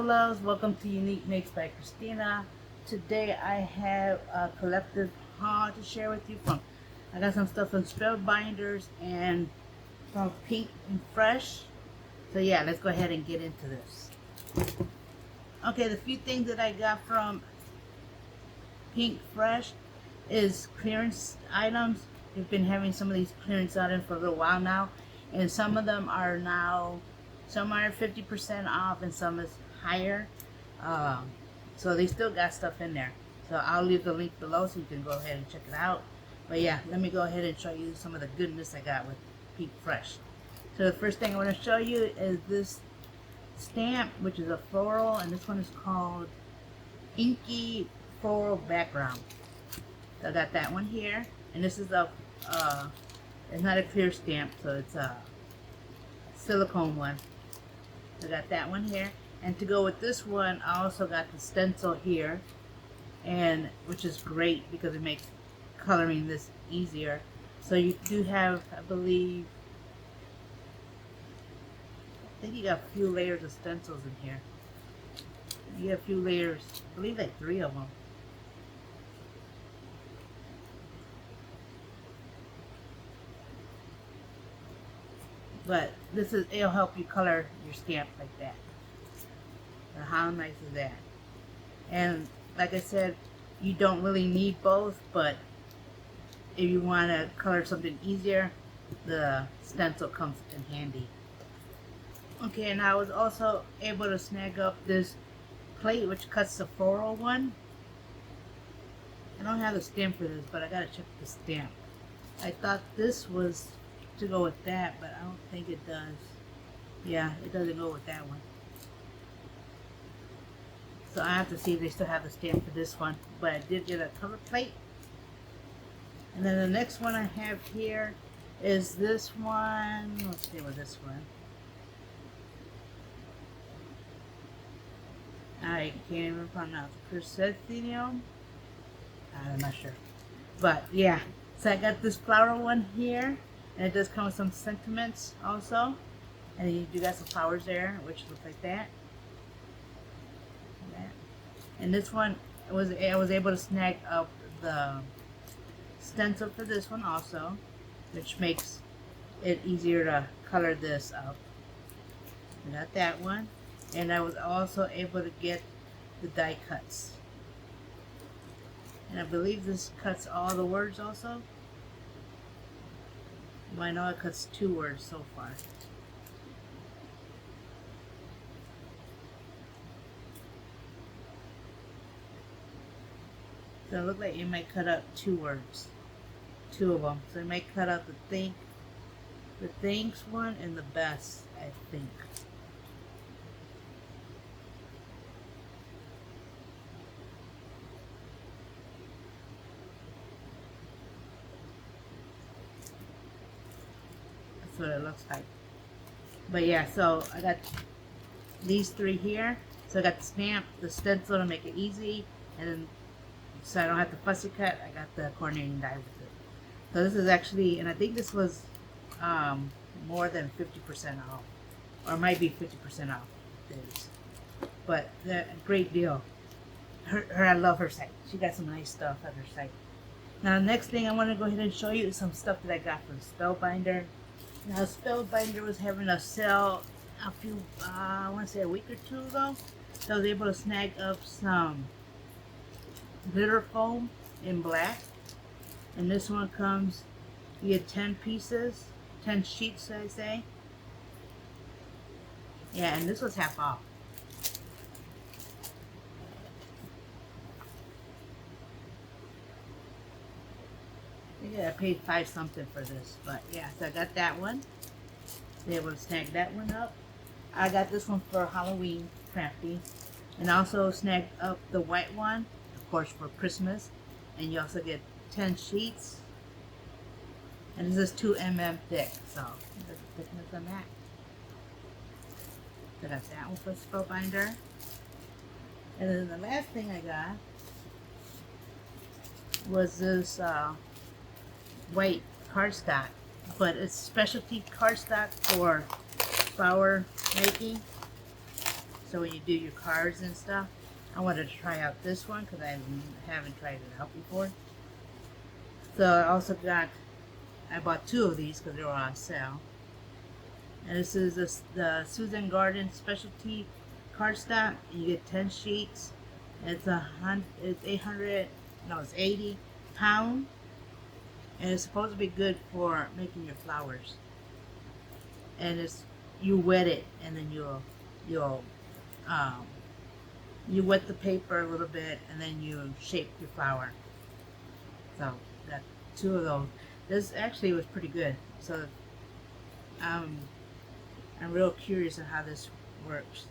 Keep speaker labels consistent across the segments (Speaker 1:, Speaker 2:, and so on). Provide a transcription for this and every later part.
Speaker 1: loves, welcome to Unique Makes by Christina. Today I have a collective haul to share with you from. I got some stuff from Spellbinders and from PinkFresh. So yeah, let's go ahead and get into this. Okay, the few things that I got from PinkFresh is clearance items. We've been having some of these clearance items for a little while now, and some of them are now, some are 50% off and some is higher. So they still got stuff in there. So I'll leave the link below so you can go ahead and check it out. But yeah, let me go ahead and show you some of the goodness I got with PinkFresh. So the first thing I want to show you is this stamp, which is a floral, and this one is called Inky Floral Background. So I got that one here, and this is a it's not a clear stamp, so it's a silicone one. So I got that one here, and to go with this one I also got the stencil here, and which is great because it makes coloring this easier. So you do have, I believe, I think you got a few layers of stencils in here. You have a few layers, I believe like 3 of them. But this is, it'll help you color your stamp like that. And how nice is that? And like I said, you don't really need both, but if you want to color something easier, the stencil comes in handy. Okay, and I was also able to snag up this plate which cuts the floral one. I don't have the stamp for this, but I gotta check the stamp. I thought this was to go with that, but I don't think it does. Yeah, it doesn't go with that one. So I have to see if they still have the stamp for this one. But I did get a cover plate. And then the next one I have here is this one. Let's see with this one. I can't even pronounce Chrysanthemum. I'm not sure. But yeah, so I got this flower one here. And it does come with some sentiments also. And you do got some flowers there, which look like that. And this one, I was able to snag up the stencil for this one also, which makes it easier to color this up. I got that one. And I was also able to get the die cuts. And I believe this cuts all the words also. Well, I know it cuts 2 words so far. So it looks like it might cut out 2 words. 2 of them. So it might cut out the thanks one and the best, I think. That's what it looks like. But yeah, so I got these 3 here. So I got the stamp, the stencil to make it easy, and then so I don't have to fussy cut, I got the coordinating die with it. So this is actually, and I think this was more than 50% off, or it might be 50% off days. But a great deal. I love her site. She got some nice stuff at her site. Now the next thing I want to go ahead and show you is some stuff that I got from Spellbinder. Now Spellbinder was having a sale a few, I want to say a week or 2 ago. So I was able to snag up some glitter foam in black. And this one comes, you get 10 pieces, 10 sheets I say. Yeah, and this was half off. Yeah, I paid 5 something for this, but yeah, so I got that one. Be able to snag that one up. I got this one for Halloween crafting, and also snagged up the white one, of course, for Christmas. And you also get 10 sheets, and this is 2 mm thick, so there's the thickness on that. So that's that one for Spellbinder. And then the last thing I got was this white cardstock, but it's specialty cardstock for flower making. So when you do your cards and stuff, I wanted to try out this one because I haven't tried it out before. So I also I bought 2 of these because they were on sale. And this is the Susan Garden Specialty Cardstock. You get 10 sheets. It's 800, no, it's 80 pound, and it's supposed to be good for making your flowers. And you wet it, and then you wet the paper a little bit, and then you shape your flower. So got 2 of those. This actually was pretty good. So I'm real curious on how this works.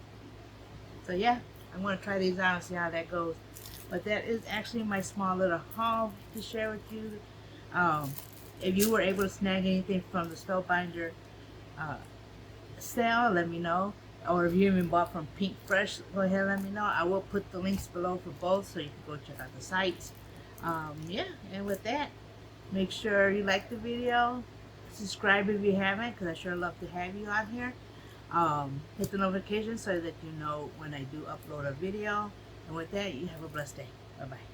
Speaker 1: So yeah, I'm going to try these out and see how that goes. But that is actually my small little haul to share with you. If you were able to snag anything from the Spellbinder sale, let me know. Or if you even bought from PinkFresh, go ahead and let me know. I will put the links below for both so you can go check out the sites. Yeah, and with that, make sure you like the video. Subscribe if you haven't, because I sure love to have you out here. Hit the notification so that you know when I do upload a video. And with that, you have a blessed day. Bye-bye.